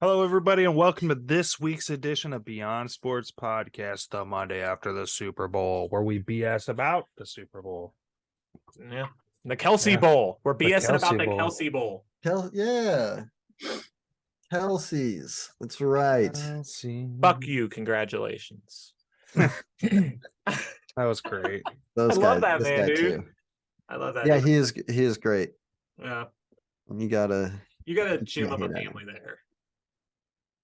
Hello, everybody, and welcome to this week's edition of Beyond Sports Podcast, the Monday after the Super Bowl, where we BS about the Super Bowl. Yeah. The Kelsey Bowl. We're BSing about the Kelsey Bowl. Kelsey's. That's right. Kelsey. Fuck you. Congratulations. That was great. Those I guys, love that this man, guy dude. too. I love that. Yeah, he is great. Yeah. You gotta gym up a yeah. family there.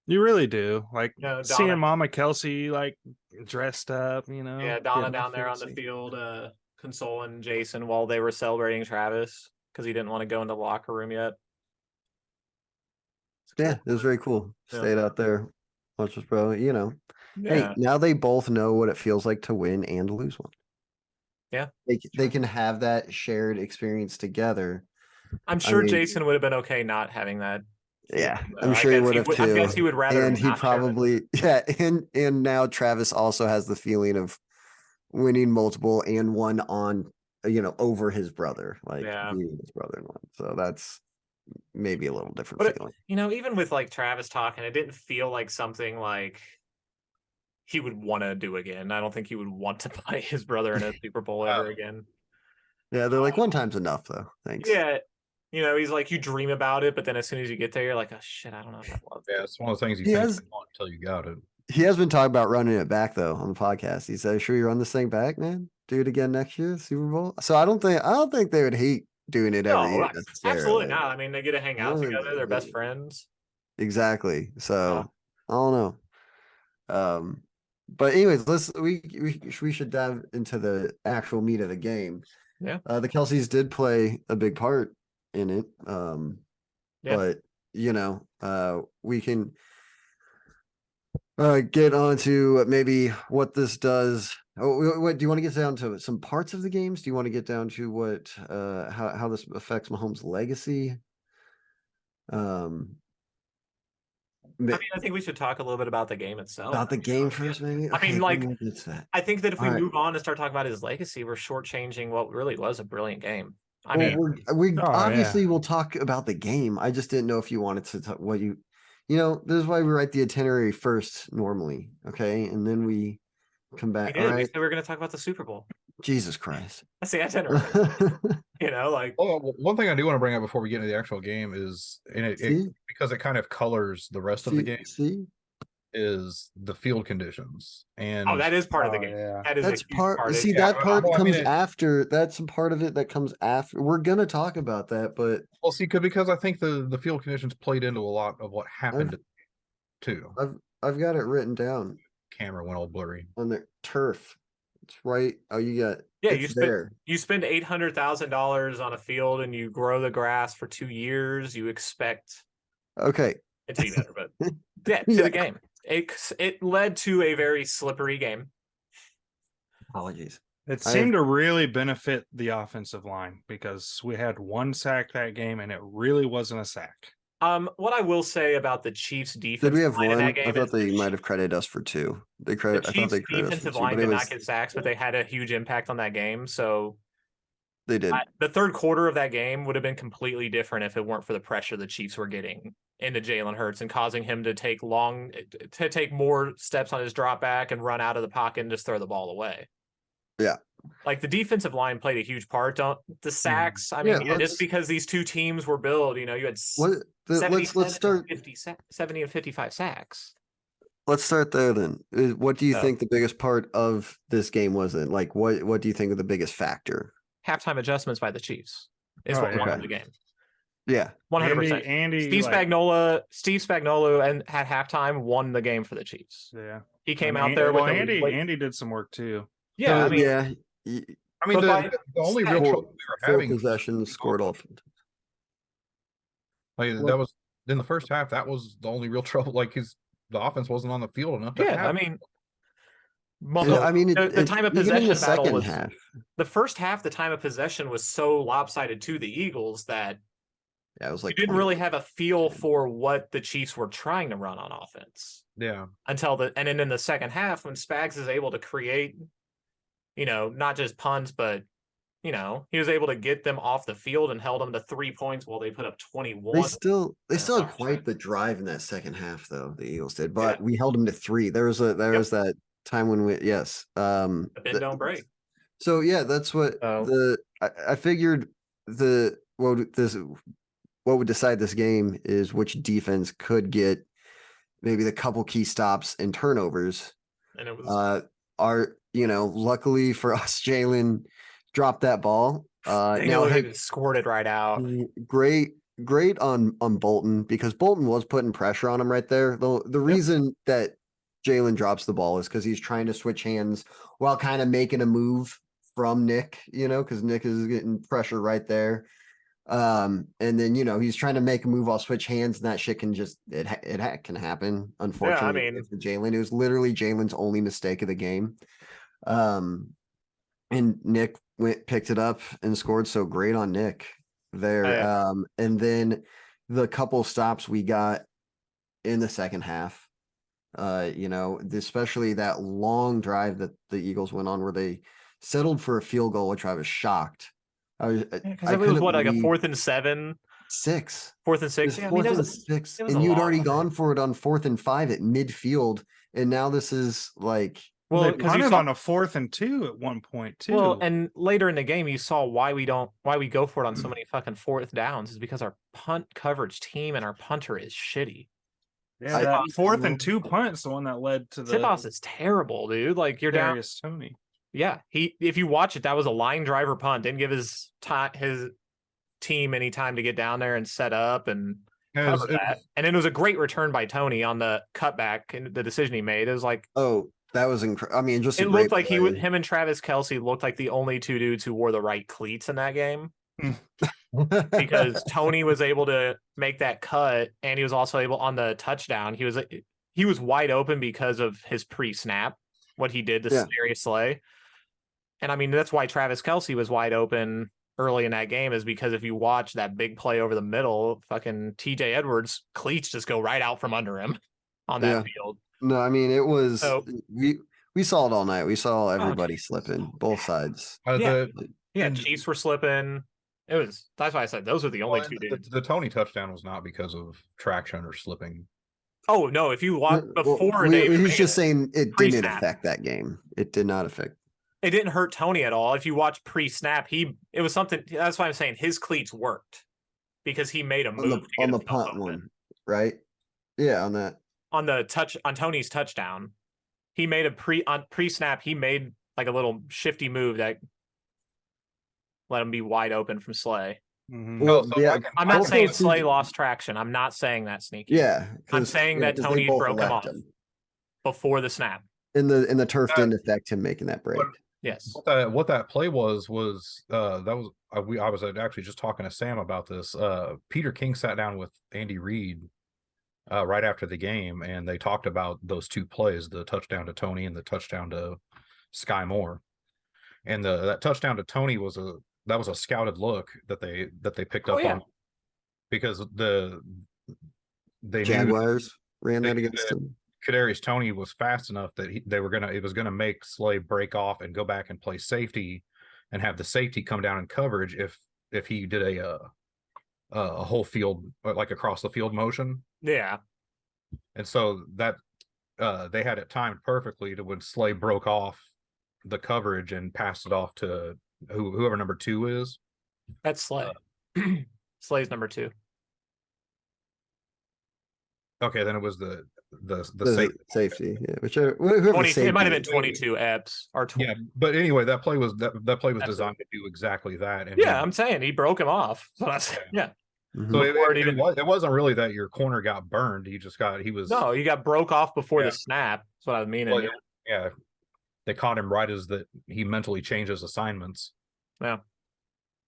You really do. Like, Donna, seeing Mama Kelsey, like, dressed up, you know? Yeah, Donna down there on the field consoling Jason while they were celebrating Travis because he didn't want to go into the locker room yet. Yeah, it was very cool. Yeah. Stayed out there, watch us, bro. You know, Yeah. hey, now they both know what it feels like to win and lose one. Yeah, they can have that shared experience together. I'm sure Jason would have been okay not having that. Yeah, I'm sure he would have too. I guess he would rather. And he probably and now Travis also has the feeling of winning multiple and one on over his brother, like beating his brother in one. So that's maybe a little different feeling. Even with like Travis talking, it didn't feel like something like he would want to do again. I don't think he would want to fight his brother in a Super Bowl ever again. Yeah, they're like, one time's enough though. Thanks. Yeah. He's like, you dream about it, but then as soon as you get there, you're like, oh shit, I don't know if I love it. Yeah, it's one of the things you think until you got it. He has been talking about running it back though on the podcast. He said, "Sure, you run this thing back, man. Do it again next year, Super Bowl." So I don't think they would hate doing it every year. Absolutely not. I mean, they get to hang out together. They're best friends. Exactly. So I don't know. But anyways, we should dive into the actual meat of the game. Yeah. The Kelseys did play a big part in it. But we can get on to maybe what this does. What do you want to get down to some parts of the games? Do you want to get down to what how this affects Mahomes' legacy? I think we should talk a little bit about the game itself. About the game first, maybe. I mean, like, I think that if we move on and start talking about his legacy, we're shortchanging what really was a brilliant game. We obviously will talk about the game. I just didn't know if you wanted to talk what this is why we write the itinerary first normally, okay, and then we come back. We said we were going to talk about the Super Bowl. Jesus Christ! That's the itinerary. One thing I do want to bring up before we get into the actual game is, because it kind of colors the rest of the game. Is the field conditions, and that is part of the game. Yeah. That's part. See, that part comes after. That's a part of it that comes after. We're gonna talk about that, but because I think the field conditions played into a lot of what happened too. I've got it written down. Camera went all blurry on the turf. It's right. Oh, you got you spend $800,000 on a field and you grow the grass for 2 years. You expect it to be better, but the game. It led to a very slippery game. Apologies. It seemed to really benefit the offensive line because we had one sack that game, and it really wasn't a sack. What I will say about the Chiefs' defense. Did we have one? I thought they might have credited us for two. The Chiefs' defensive line did not get sacks, but they had a huge impact on that game. So they did. The third quarter of that game would have been completely different if it weren't for the pressure the Chiefs were getting into Jalen Hurts and causing him to take more steps on his drop back and run out of the pocket and just throw the ball away. Yeah. Like the defensive line played a huge part. The sacks. I mean, just because these two teams were built, you had 70 and 55 sacks. Let's start there then. What do you think the biggest part of this game was then? Like, what do you think of the biggest factor? Halftime adjustments by the Chiefs is what won the game. Yeah, 100%. Andy, Steve Spagnuolo, and at halftime won the game for the Chiefs. Yeah, he came out there with Andy did some work too. Yeah, the only real trouble we were having possession scored offense. Like that was in the first half. That was the only real trouble. Like the offense wasn't on the field enough. I mean, I mean, the time of even in possession the battle second was half. the first half. The time of possession was so lopsided to the Eagles that Yeah, it was you like didn't really 21. have a feel for what the Chiefs were trying to run on offense Yeah. until and then in the second half when Spags is able to create, not just punts, but he was able to get them off the field and held them to 3 points while they put up 21. They still had quite overtime. the drive in that second half, though. The Eagles did, Yeah. but we held them to 3. There was that time when yes. The bend don't break. So yeah, that's what I figured what would decide this game is which defense could get maybe the couple key stops and turnovers. And it was luckily for us, Jalen dropped that ball. now he scored it right out. Great on Bolton, because Bolton was putting pressure on him right there. The reason that Jalen drops the ball is because he's trying to switch hands while kind of making a move from Nick, because Nick is getting pressure right there. And then he's trying to make a move, I'll switch hands, and that shit can just it can happen, unfortunately. For Jalen, it was literally Jalen's only mistake of the game. And Nick picked it up and scored, so great on Nick there. And then the couple stops we got in the second half, especially that long drive that the Eagles went on where they settled for a field goal, which I was shocked. Because it was like a 4th and 7, 6, 4th and 6. Yeah, 4th and 6, and you'd already gone for it on 4th and 5 at midfield, and now this is like. Well, they punted on a 4th and 2 at one point too. Well, and later in the game, you saw why we go for it on so many fucking 4th downs is because our punt coverage team and our punter is shitty. Yeah, that 4th and 2 punt is the one that led to the. Tip-off is terrible, dude. Like you're down. Tony. Yeah, if you watch it, that was a line driver punt. Didn't give his team any time to get down there and set up and cover that. And it was a great return by Tony on the cutback and the decision he made. It was like, that was incredible. I mean, just it looked like him and Travis Kelce looked like the only 2 dudes who wore the right cleats in that game. Because Tony was able to make that cut, and he was also able on the touchdown. He was wide open because of his pre-snap, what he did to Darius Slay. And I mean, that's why Travis Kelce was wide open early in that game, is because if you watch that big play over the middle, fucking TJ Edwards cleats just go right out from under him on that field. No, I mean, it was we saw it all night. We saw everybody slipping, both sides. Chiefs were slipping. That's why I said those are the only 2 dudes. The Tony touchdown was not because of traction or slipping. Oh no! If you watch before, he's just saying it didn't affect that game. It did not affect. It didn't hurt Tony at all. If you watch pre-snap, it was something. That's why I'm saying his cleats worked because he made a move on the punt one, right? Yeah, on that. On Tony's touchdown, he made pre-snap. He made like a little shifty move that let him be wide open from Slay. Mm-hmm. I'm not saying Slay lost traction. I'm not saying that, Sneaky. Yeah, I'm saying that Tony broke him off before the snap. And the turf didn't affect him making that break. Yes. What that play was I was actually just talking to Sam about this. Peter King sat down with Andy Reid right after the game, and they talked about those 2 plays, the touchdown to Tony and the touchdown to Sky Moore. And that touchdown to Tony was a scouted look that they picked up on, because they Jaguars ran that against them. Kadarius Toney was fast enough that it was gonna make Slay break off and go back and play safety, and have the safety come down in coverage if he did a whole field, like across the field motion. Yeah. And so that they had it timed perfectly to when Slay broke off the coverage and passed it off to whoever number 2 is. That's Slay. Slay's number 2. Okay, then it was the safety. Yeah, it might have been 22 Epps or 20. Yeah, but anyway, that play was designed to do exactly that. And I'm saying he broke him off. So that's Mm-hmm. So it wasn't really that your corner got burned. He got broke off before the snap. That's what I mean. Well, yeah, they caught him right as that he mentally changes assignments. Yeah.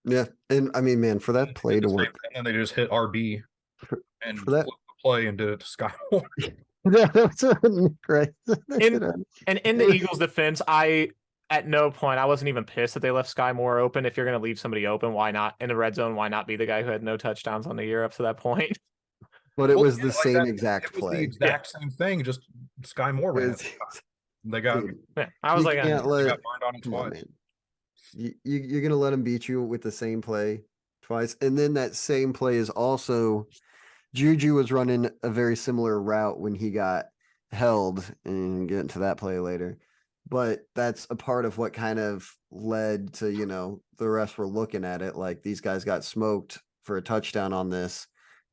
Yeah, and I mean, man, for that play to work, and they just hit RB and for that play and did it to Sky Moore. That's right. And in the Eagles' defense, at no point I wasn't even pissed that they left Sky Moore open. If you're going to leave somebody open, why not in the red zone? Why not be the guy who had no touchdowns on the year up to that point? But it Well, was yeah, the like same that- exact It was the play. exact same thing. Just Sky Moore ran It's- it. They got dude, Yeah, I was you like, can't they let- got lined on it come on, twice. man. You're gonna let him beat you with the same play twice, and then that same play is also Juju was running a very similar route when he got held, and get into that play later. But that's a part of what kind of led to, the refs were looking at it like these guys got smoked for a touchdown on this.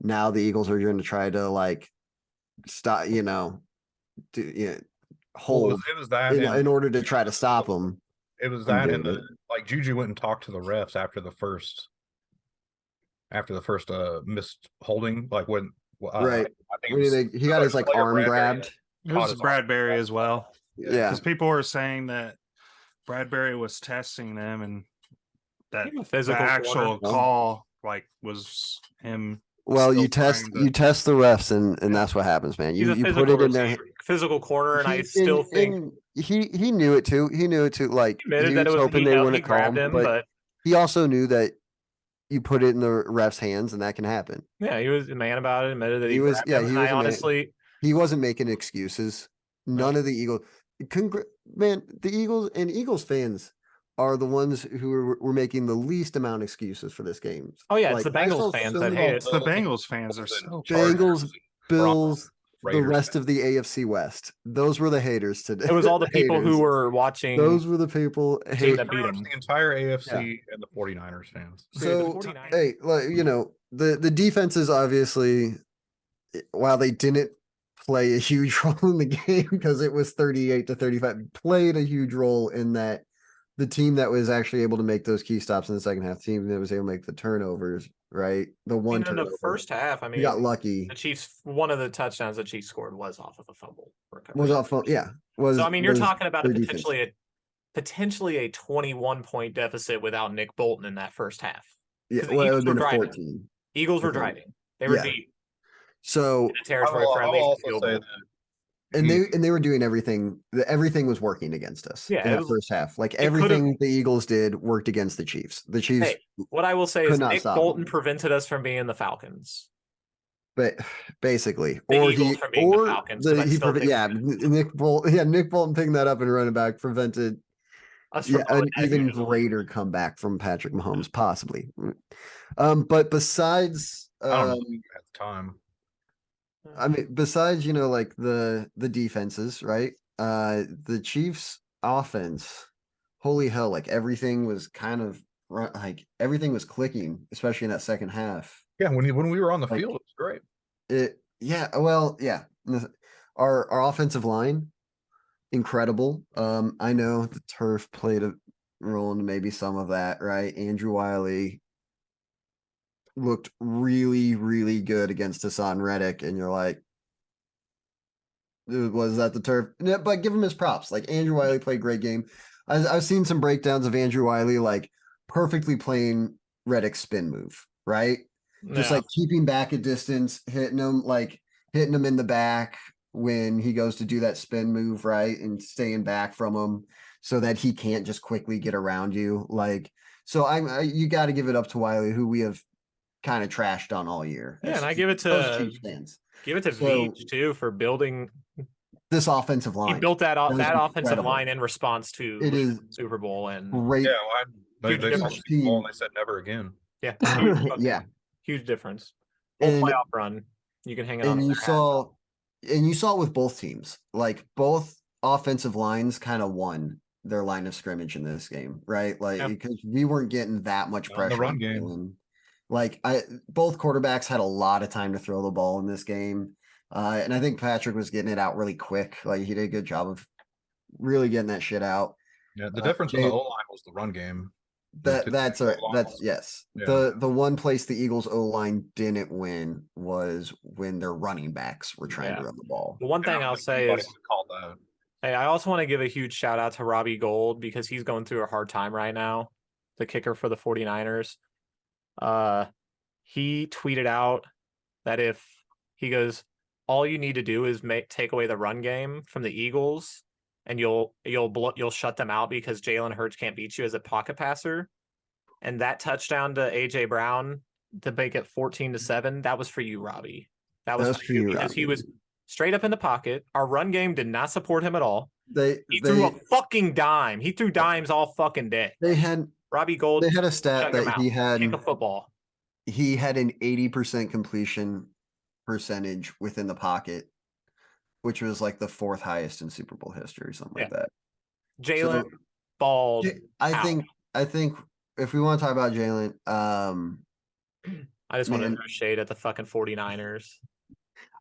Now the Eagles are going to try to stop, hold It was that in order to try to stop them. It was from that doing and it. like Juju went and talked to the refs after the first missed holding, like when Right. I think it When was he got his Slayer arm Bradbury grabbed. It caught was his arm. Bradbury as well. Yeah. Because people were saying that Bradbury was testing them and that Give him a the physical actual corner. call was him. Well, still you test trying to- the refs, and that's what happens, man. he's You a you put physical it in there. receiver, physical corner, and I He- still think and he knew it too. He knew it too. Like admitted he that was hoping they he wouldn't call grabbed him, him, but but he also knew that you put it in the ref's hands, and that can happen. yeah, he was a man about it. Admitted that he, He was- grabbed yeah, him, he and was I a man. honestly, He wasn't making excuses. None of the Eagles. Man, the Eagles and Eagles fans are the ones who were making the least amount of excuses for this game. oh yeah, it's the I saw Bengals fans so that many hate it. It's the Bengals fans are so Bengals, Bills, the Raiders rest fans. of the AFC West. Those were the haters today. It was all the people who haters. were watching. Those were the people. team Hate. that beat Pretty much him. the entire AFC and the 49ers fans. Dude, So the 49ers hey, the defenses obviously, while they didn't play a huge role in the game because it was 38-35, played a huge role in that the team that was actually able to make those key stops in the second half, team that was able to make the turnovers, right? The one in turnover. the first half, I he mean, got lucky. the Chiefs. One of the touchdowns the Chiefs scored was off of a fumble recovery. Was off. Yeah. Was So I mean, you're was talking about their defense. potentially a 21-point deficit without Nick Bolton in that first half. Yeah, 'cause the well, it Eagles would have were been a driving. 14. Eagles were Okay. driving. They were Yeah. deep So in the territory for at I will least a also field say goal. that and they were doing everything. Everything was working against us. Yeah, in it that was- first half. Like could've- everything the Eagles did worked against the Chiefs. The Chiefs, Hey, what I will say could is not Nick stop Bolton them. prevented us from being the Falcons. but basically, The or Eagles he from being the or Falcons, 'cause I still think yeah, Nick Bolton picking that up and running back prevented Us from an going even back. greater comeback from Patrick Mahomes, possibly. But besides, I don't know at the time. I mean, besides, like the defenses, right? The Chiefs offense, holy hell, like everything was kind of like everything was clicking, especially in that second half. Yeah, when we were on the Like- field, it was great. Yeah. Our offensive line, incredible. I know the turf played a role in maybe some of that, right? Andrew Wiley looked really, really good against Hassan Reddick, and you're like, was that the turf? Yeah, but give him his props. Like Andrew Wiley played a great game. I've seen some breakdowns of Andrew Wiley like perfectly playing Reddick's spin move, right? Just Yeah. like keeping back a distance, hitting him in the back when he goes to do that spin move, right? And staying back from him so that he can't just quickly get around you. Like, so you got to give it up to Wiley, who we have kind of trashed on all year. Yeah, as and I give it those to Chiefs fans. Veach So- too for building. This offensive He line, built that was offensive incredible. line in response to It the is Super Bowl and great. Yeah, they Huge saw difference. the Super Bowl and they said never again. yeah, Yeah. huge difference. Whole And- playoff run, you can hang it on. And you their hat. saw it with both teams. Like both offensive lines kind of won their line of scrimmage in this game, right? Like Yeah. because we weren't getting that much Not in the pressure run on game. Jalen. Like both quarterbacks had a lot of time to throw the ball in this game. And I think Patrick was getting it out really quick. Like he did a good job of really getting that shit out. Yeah, the Uh, difference in they- the O line was the run game. That's yes. Yeah. The one place the Eagles O line didn't win was when their running backs were trying to Yeah. run the ball. The one And I thing don't I'll think say anybody is, would've called that. hey, I also want to give a huge shout out to Robbie Gold because he's going through a hard time right now. The kicker for the 49ers. He tweeted out that if he goes, all you need to do is take away the run game from the Eagles, and you'll shut them out because Jalen Hurts can't beat you as a pocket passer. And that touchdown to AJ Brown to make it 14-7, that was for you, Robbie. That was for you because he was straight up in the pocket. Our run game did not support him at all. He threw a fucking dime. He threw dimes all fucking day. They had Robbie Gould. They had a stat that he had kick a football. He had an 80% completion percentage within the pocket, which was like the 4th highest in Super Bowl history, something like that. Jalen balled. I think if we want to talk about Jalen, I just want to throw shade at the fucking 49ers.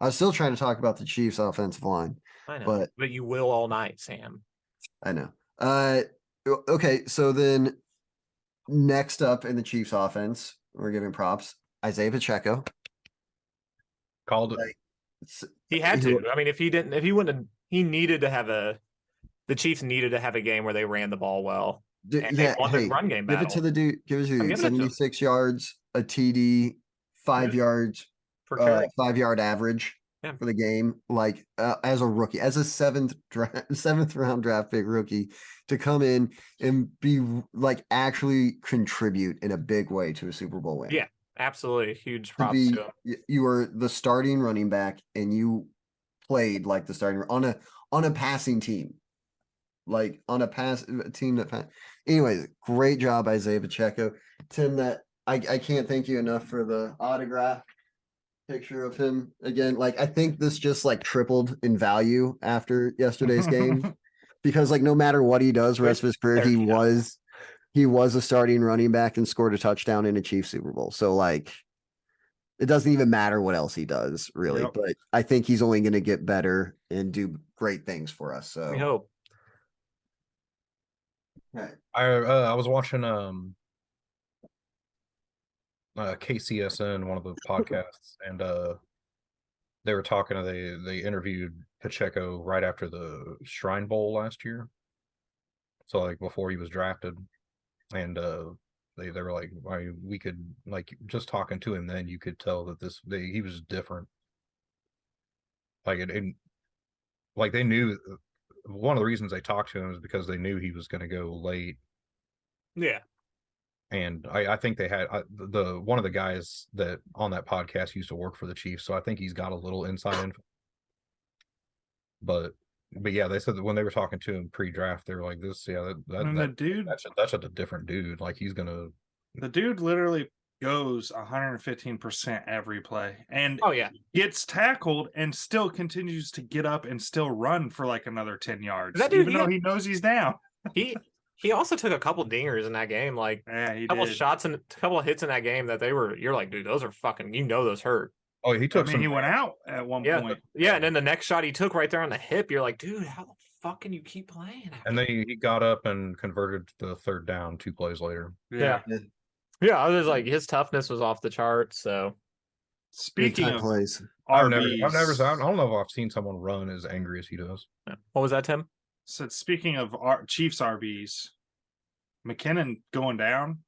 I was still trying to talk about the Chiefs offensive line. I know, but you will all night, Sam. I know. Okay, so then next up in the Chiefs offense, we're giving props. Isaiah Pacheco. Called it. He had to. I mean, if he needed to have the Chiefs needed to have a game where they ran the ball well. And they won the run game battle. Give it to the dude. Give it to you. 76 yards, a TD, 5 yards, 5-yard average for the game. Like as a rookie, as a seventh round draft pick rookie, to come in and be like actually contribute in a big way to a Super Bowl win. Yeah, absolutely. Huge props to him. You were the starting running back and you played like the starting on a passing team. Like on a team that anyways, great job, Isaiah Pacheco. Tim, that I can't thank you enough for the autograph picture of him again. Like I think this just like tripled in value after yesterday's game because like no matter what he does the rest of his career, he was a starting running back and scored a touchdown in a Chiefs Super Bowl. So like it doesn't even matter what else he does really, but I think he's only going to get better and do great things for us. So we hope. Right. I was watching KCSN, one of the podcasts, and they were talking. They interviewed Pacheco right after the Shrine Bowl last year, so like before he was drafted, and they were like, we could like just talking to him then you could tell that he was different. Like like they knew. One of the reasons they talked to him is because they knew he was going to go late. Yeah. And I think they had one of the guys that on that podcast used to work for the Chiefs. So I think he's got a little inside info. But yeah, they said that when they were talking to him pre-draft, they were like this. Yeah. That's a different dude. Like the dude literally goes 115% every play and gets tackled and still continues to get up and still run for like another 10 yards even though he knows he's down. He also took a couple dingers in that game, like he couple did. shots and a couple of hits in that game that you're like, dude, those are fucking, those hurt. Oh, he took he went out at one point. Yeah, and then the next shot he took right there on the hip, you're like, dude, how the fuck can you keep playing? And then he got up and converted the 3rd down 2 plays later. Yeah, I was like, his toughness was off the charts. So, speaking of plays, I don't know if I've seen someone run as angry as he does. What was that, Tim? Said speaking of Chiefs RBs, McKinnon going down,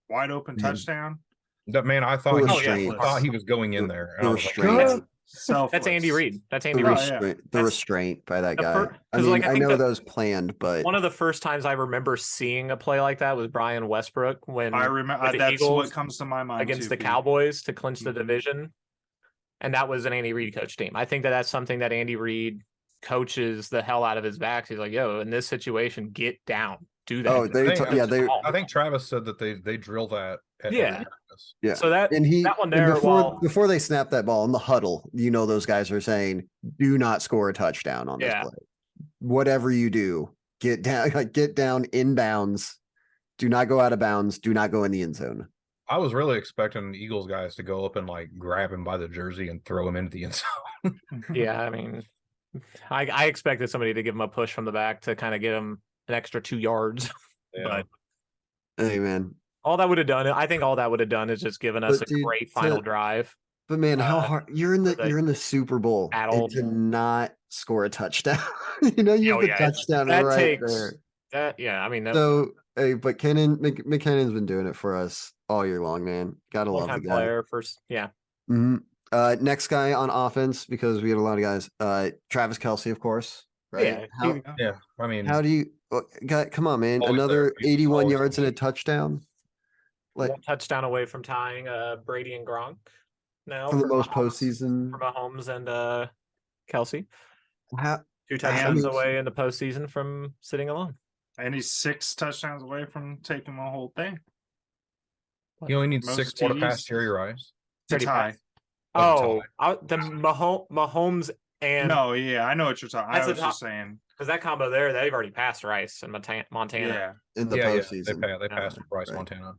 wide open touchdown. That man, I thought he was going in there. And I was like, that's Andy Reid. That's Andy Reid. The restraint by that guy. I know those planned, but one of the first times I remember seeing a play like that was Brian Westbrook when I remember that's Eagles what comes to my mind against the Cowboys to clinch the division, and that was an Andy Reid coach team. I think that's something that Andy Reid coaches the hell out of his backs. He's like, yo, in this situation, get down, do that. I think Travis said that they drill that. Yeah. So that one there, before they snap that ball in the huddle, those guys are saying, "Do not score a touchdown on this play. Whatever you do, get down inbounds. Do not go out of bounds. Do not go in the end zone." I was really expecting the Eagles guys to go up and like grab him by the jersey and throw him into the end zone. Yeah, I mean, I expected somebody to give him a push from the back to kind of get him an extra 2 yards. Yeah. But hey, man. I think all that would have done is just given us great final drive. But man, how hard you're in the Super Bowl and to not score a touchdown. You have the touchdown that right takes, there. I mean, so hey, but McKinnon's been doing it for us all year long, man. Gotta love the guy. Player first, Mm-hmm. Next guy on offense, because we had a lot of guys. Travis Kelce, of course. Right? Yeah, I mean, how do you come on, man? Always Another there. 81 Always yards and a there. touchdown. Like One touchdown away from tying Brady and Gronk now for the most Mahomes, postseason. for Mahomes and Kelsey. How, 2 touchdowns away in the postseason from sitting alone. And he's 6 touchdowns away from taking the whole thing. He only needs Most 6 more to pass TDs. Jerry Rice. To tie. Oh, the Mahomes and No, yeah, I know what you're talking. I That's was the just saying. because that combo there, they've already passed Rice and Montana. Yeah, in the postseason. They passed Bryce Montana.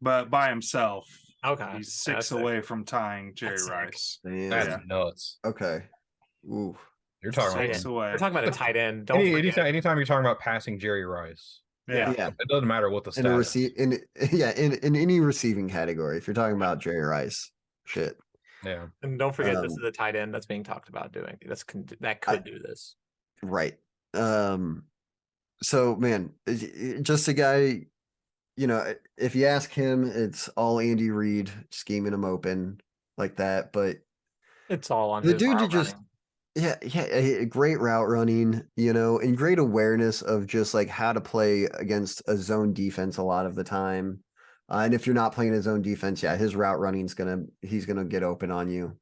but by himself, Okay, he's 6 away from tying Jerry Rice. That's nuts. Okay. Ooh. You're talking Tight about end. away. We're talking about a tight end. Don't forget. anytime you're talking about passing Jerry Rice. Yeah. It doesn't matter what the In a stat is. in any receiving category. If you're talking about Jerry Rice, shit. Yeah. And don't forget, this is a tight end that's being talked about doing. That could do this. Right. So man, just a guy, you know, if you ask him, it's all Andy Reid scheming him open like that. But it's all on the dude just great route running, you know, and great awareness of just like how to play against a zone defense a lot of the time. And if you're not playing his own defense, his route running he's gonna get open on you.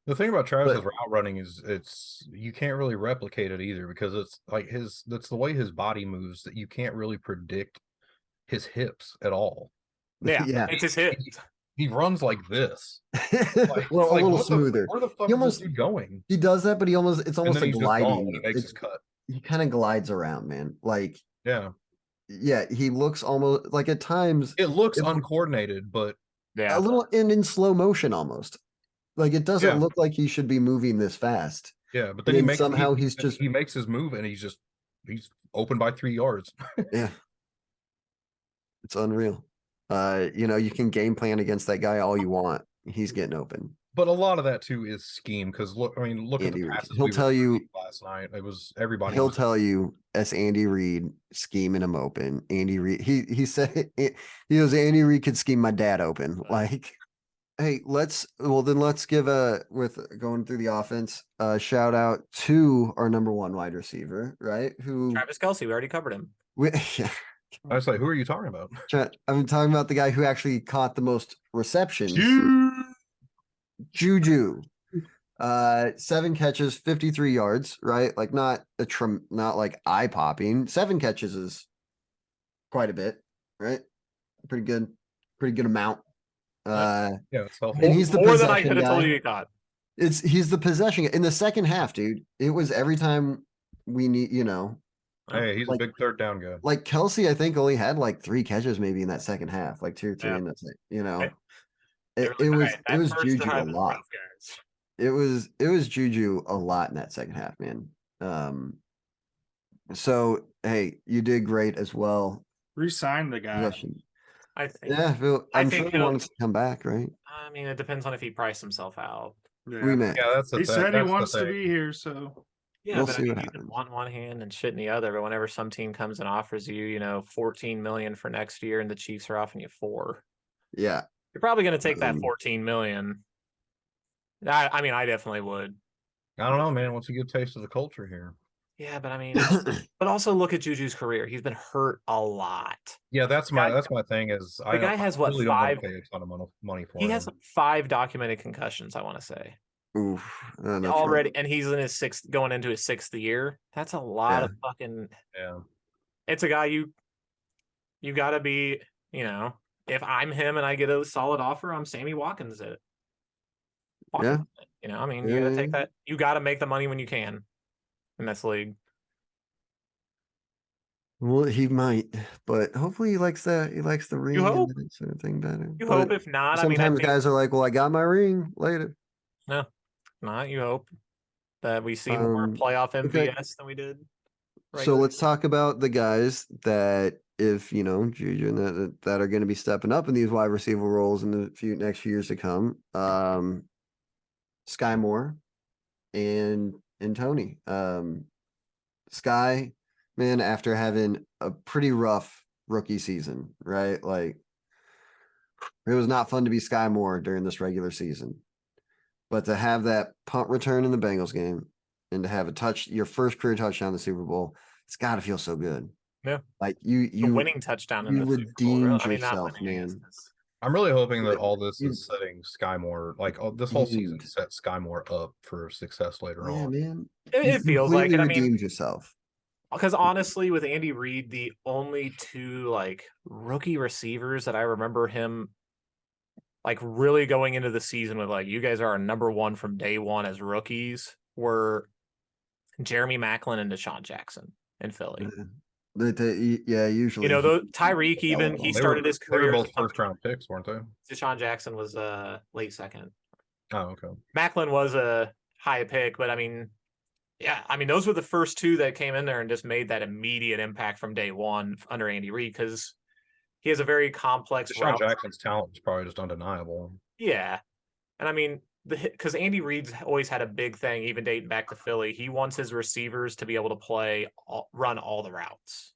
The thing about Travis's route running is you can't really replicate it either, because it's like that's the way his body moves that you can't really predict his hips at all. Yeah. It's his hips. He runs like this. Well, a little smoother. Where the fuck is this dude going? He does that, but it's almost like gliding. He makes his cut. He kind of glides around, man. Like yeah, he looks almost like at times it looks uncoordinated, but a little in slow motion almost. Like it doesn't look like he should be moving this fast. Yeah, but then he makes makes his move and he's open by 3 yards. Yeah. It's unreal. You know, you can game plan against that guy all you want. He's getting open. But a lot of that too is scheme, because look at the passes. He'll tell you last night. It was everybody. He'll tell you as Andy Reid scheming him open. Andy Reid, he said he goes, Andy Reid could scheme my dad open. Like, hey, let's give with going through the offense, shout out to our number 1 wide receiver, right? Who Travis Kelce, we already covered him. I was like, who are you talking about? I'm talking about the guy who actually caught the most receptions. Juju. 7 catches, 53 yards, right? Like not like eye popping. 7 catches is quite a bit, right? Pretty good amount. It's healthy. And he's the more than I could have told you he got. He's the possession in the second half, dude. It was every time we need, you know. Hey, he's a big third down guy. Like Kelce, I think only had like 3 catches maybe in that second half, like 2 or 3, and that's it. You know, it was Juju a lot. It was Juju a lot in that second half, man. So hey, you did great as well. Resign the guy. I think. Yeah, I'm sure he wants to come back, right? I mean, it depends on if he priced himself out. Yeah, he said he wants to be here, so yeah, we'll but see I mean, what you can happens. want one hand and shit in the other. But whenever some team comes and offers you, you know, 14 million for next year, and the Chiefs are offering you 4, yeah, you're probably going to take that 14 million. I mean, I definitely would. I don't know, man. What's a good taste of the culture here? Yeah, but I mean, but also look at Juju's career. He's been hurt a lot. Yeah, that's my thing. Is the guy has what, really 5? Don't pay a ton of money for he him. has 5 documented concussions, I want to say. Oof, already, right. And he's in his 6th, going into his 6th year. That's a lot of fucking. Yeah, it's a guy you got to be. You know, if I'm him and I get a solid offer, I'm Sammy Watkins it. Yeah, you know, I mean, you got to take that. You got to make the money when you can in this league. Well, he might, but hopefully he likes that. He likes the ring and that sort of thing better. You hope. If not, sometimes I mean, guys are like, "Well, I got my ring later." No, not. You hope that we see more playoff MVS than we did. So let's talk about the guys that, if you know, Juju that are going to be stepping up in these wide receiver roles in the next few years to come. Sky Moore and Tony. Sky, man, after having a pretty rough rookie season, right? Like, It was not fun to be Sky Moore during this regular season. But to have that punt return in the Bengals game and to have your first career touchdown in the Super Bowl, it's got to feel so good. Yeah. Like you winning touchdown in you the Super Bowl. redeemed I mean, not yourself, winning, man. I'm really hoping that all this You- is setting Sky Moore, like this whole season set Sky Moore up for success later Yeah, on. man. It feels like it. I mean, redeemed yourself. because honestly, with Andy Reid, the only two like rookie receivers that I remember him like really going into the season with like, you guys are our number one from day one as rookies, were Jeremy Maclin and Deshaun Jackson in Philly. Yeah, usually. Tyreek even he started his career. They were both first round picks, weren't they? Deshaun Jackson was late second. Oh, okay. Maclin was a high pick, but I mean, yeah, I mean those were the first two that came in there and just made that immediate impact from day one under Andy Reid because he has a very complex. Deshaun Jackson's talent is probably just undeniable. Yeah, and I mean because Andy Reid's always had a big thing, even dating back to Philly. He wants his receivers to be able to run all the routes.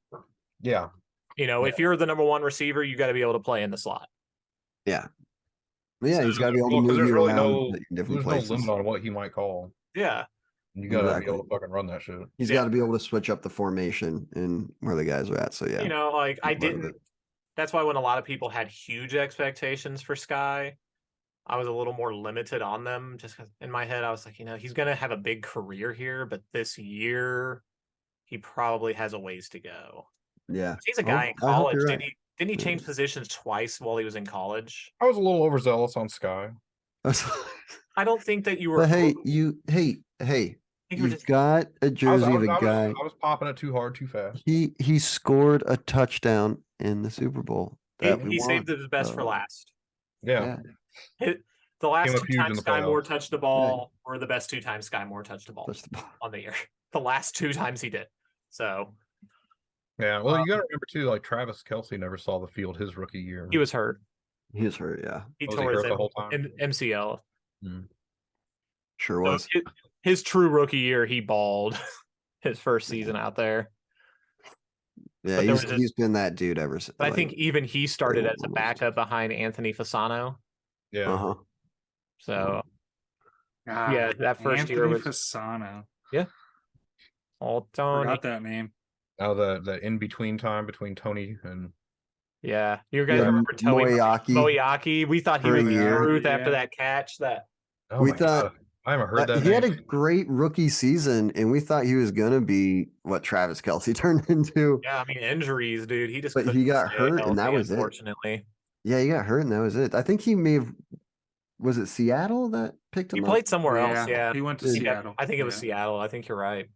Yeah. If you're the number one receiver, you got to be able to play in the slot. Yeah. Yeah, he's got to be able to move you really around different places. No limit on what he might call. Yeah. You got to be able to fucking run that shit. He's got to be able to switch up the formation and where the guys are at. So, yeah. I didn't. That's why when a lot of people had huge expectations for Sky, I was a little more limited on them just because in my head, I was like, he's going to have a big career here, but this year he probably has a ways to go. Yeah. He's a guy in college. Right. Didn't he change positions twice while he was in college? I was a little overzealous on Sky. I don't think that you were. But hey, you've got a jersey of a guy. I was popping it too hard, too fast. He scored a touchdown in the Super Bowl. He saved his best for last. Yeah. The last two times Sky Moore touched the ball were the best 2 times Sky Moore touched the ball on the year. The last 2 times he did. So. Yeah, well, you got to remember too. Like Travis Kelce never saw the field his rookie year. He was hurt. He was hurt. Yeah, he tore his the whole time? MCL. Sure was. So his true rookie year, he balled his first season out there. Yeah, he's been that dude ever since. I think even he started as a backup behind Anthony Fasano. Yeah. Uh-huh. So, yeah, that first Anthony year was Fasano. Yeah. Oh, Tony. Forgot that name. Oh, the in between time between Tony and. Yeah, you guys remember Tony Moeaki? We thought he was the truth after that catch. We thought. I haven't heard that. He had a great rookie season, and we thought he was gonna be what Travis Kelce turned into. Yeah, I mean injuries, dude. He got hurt, and that was unfortunately. Yeah, he got hurt, and that was it. I think he may have. Was it Seattle that picked him up? He played somewhere else. Yeah, he went to Seattle. I think it was Seattle. I think you're right.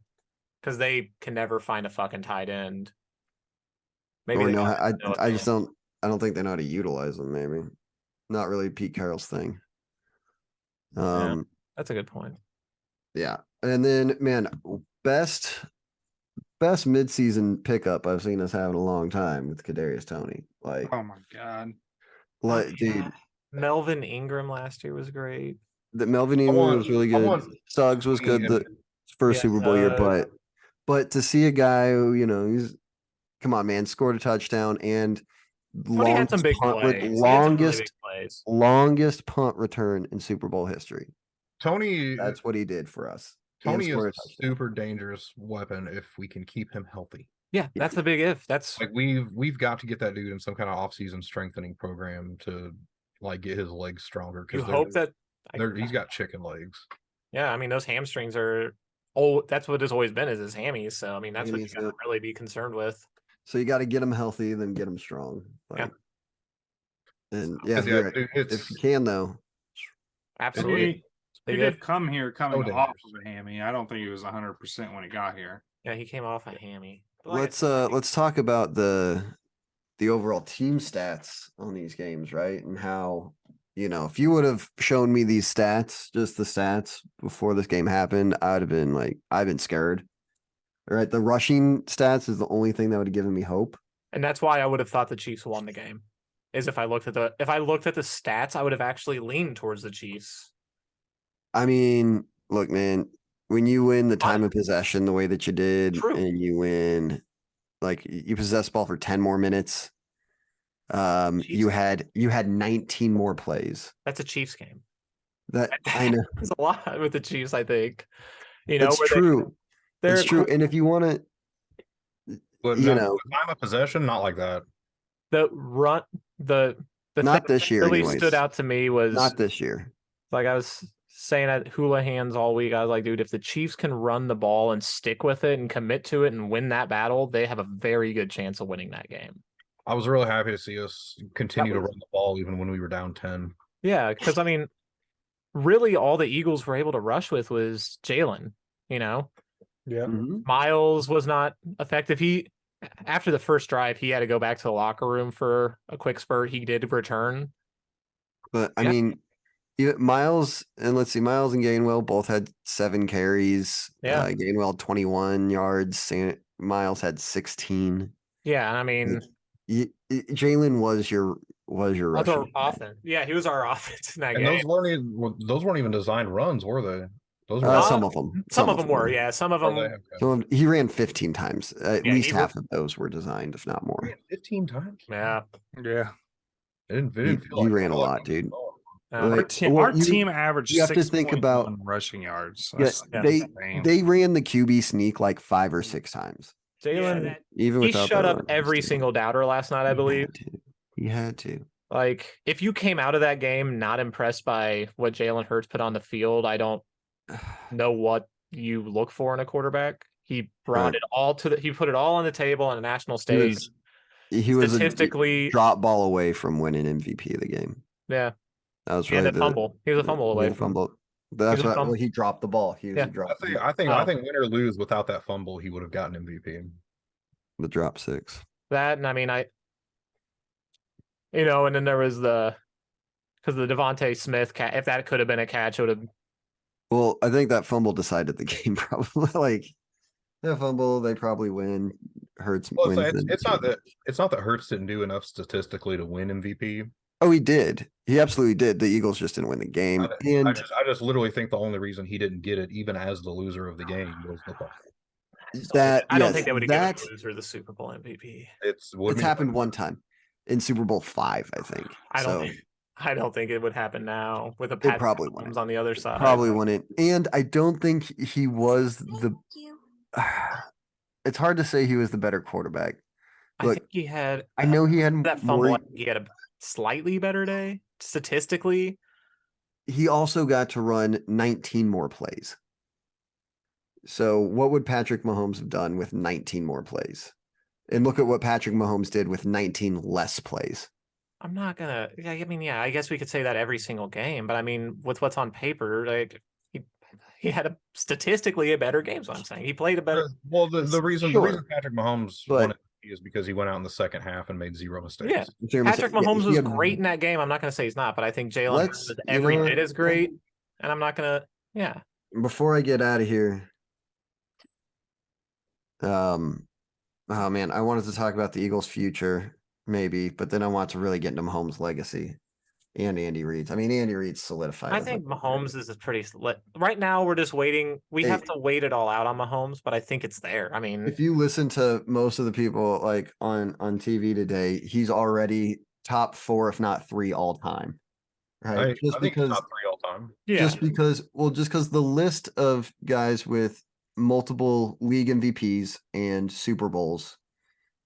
Because they can never find a fucking tight end. Maybe I just don't. I don't think they know how to utilize them. Maybe not really Pete Carroll's thing. That's a good point. Yeah, and then man, best midseason pickup I've seen us have in a long time with Kadarius Toney. Like, oh my god, dude. Melvin Ingram last year was great. Melvin Ingram was really good. Suggs was good the first Super Bowl year, but to see a guy who, he's come on, man, scored a touchdown and longest punt return in Super Bowl history. Tony, that's what he did for us. Tony is a super dangerous weapon if we can keep him healthy. Yeah, that's a big if. That's like we've got to get that dude in some kind of off-season strengthening program to like get his legs stronger. You hope that he's got chicken legs. Yeah, I mean those hamstrings are. That's what it's always been is his hammies. So I mean that's what you got to really be concerned with. So you got to get him healthy, then get him strong. Like, and if you can though, absolutely. He did come here coming off of a hammy. I don't think he was 100% when he got here. Yeah, he came off a hammy. Let's talk about the overall team stats on these games, right? And how, if you would have shown me these stats, just the stats before this game happened, I would have been like, I've been scared. All right, the rushing stats is the only thing that would have given me hope. And that's why I would have thought the Chiefs won the game. Is if I looked at the stats, I would have actually leaned towards the Chiefs. I mean, look, man, when you win the time of possession the way that you did, and you win, like you possess the ball for 10 more minutes, You had 19 more plays. That's a Chiefs game. That I know. There's a lot with the Chiefs, I think. It's true. It's true. And if you want to, time of possession, not like that. The run, the not this year. Really stood out to me was not this year. Like I was saying at Houlihan's all week, I was like, dude, if the Chiefs can run the ball and stick with it and commit to it and win that battle, they have a very good chance of winning that game. I was really happy to see us continue to run the ball even when we were down 10. Yeah, because I mean, really all the Eagles were able to rush with was Jalen, Yeah. Mm-hmm. Miles was not effective. After the first drive, he had to go back to the locker room for a quick spurt. He did return. But I mean, Miles and Gainwell both had 7 carries. Yeah. Gainwell 21 yards. Miles had 16. Yeah, and I mean, Jalen was your offense. Yeah, he was our offense in that game. Those weren't even designed runs, were they? Those were some of them. Some of them were. Yeah, some of them. He ran 15 times. At least half of those were designed, if not more. 15 times. Yeah. It didn't he ran a lot, dude. Our team averaged. You have to think about rushing yards. They ran the QB sneak like 5 or 6 times. Jalen, even he shut up every single doubter last night, I believe. He had to. Like, if you came out of that game not impressed by what Jalen Hurts put on the field, I don't know what you look for in a quarterback. He brought it all he put it all on the table on a national stage. He was statistically a drop ball away from winning MVP of the game. Yeah. That was really the fumble. He was a fumble away. That's what he dropped the ball. I think win or lose without that fumble, he would have gotten MVP. The drop 6. That, and I mean, and then there was because the Devontae Smith catch. If that could have been a catch, it would have. Well, I think that fumble decided the game. Probably like that fumble, they probably win. Hurts. Well, it's not that Hurts didn't do enough statistically to win MVP. Oh, he did. He absolutely did. The Eagles just didn't win the game. I just literally think the only reason he didn't get it, even as the loser of the game, was the fumble. I don't think they would have given the loser the Super Bowl MVP. It's happened one time in Super Bowl 5, I think. I don't think it would happen now with a Patrick Mahomes on the other side. Probably wouldn't. And I don't think he was the. It's hard to say he was the better quarterback. Look, I think he had. I know he had that fumble. He had a slightly better day statistically. He also got to run 19 more plays. So what would Patrick Mahomes have done with 19 more plays? And look at what Patrick Mahomes did with 19 less plays. I'm not gonna. I mean, I guess we could say that every single game, but I mean, with what's on paper, like he had statistically a better game. So I'm saying he played a better. Well, the reason Patrick Mahomes won it is because he went out in the second half and made 0 mistakes. Yeah, Patrick Mahomes was great in that game. I'm not gonna say he's not, but I think Jalen was every bit as great. And I'm not gonna. Yeah. Before I get out of here, oh man, I wanted to talk about the Eagles' future. Maybe, but then I want to really get into Mahomes' legacy and Andy Reid's. I mean, Andy Reid's solidified. I think Mahomes is pretty right now. We're just waiting. We have to wait it all out on Mahomes, but I think it's there. I mean, if you listen to most of the people like on TV today, he's already top 4, if not 3 all time. Right? I think he's top 3 all time. Yeah. Just because the list of guys with multiple league MVPs and Super Bowls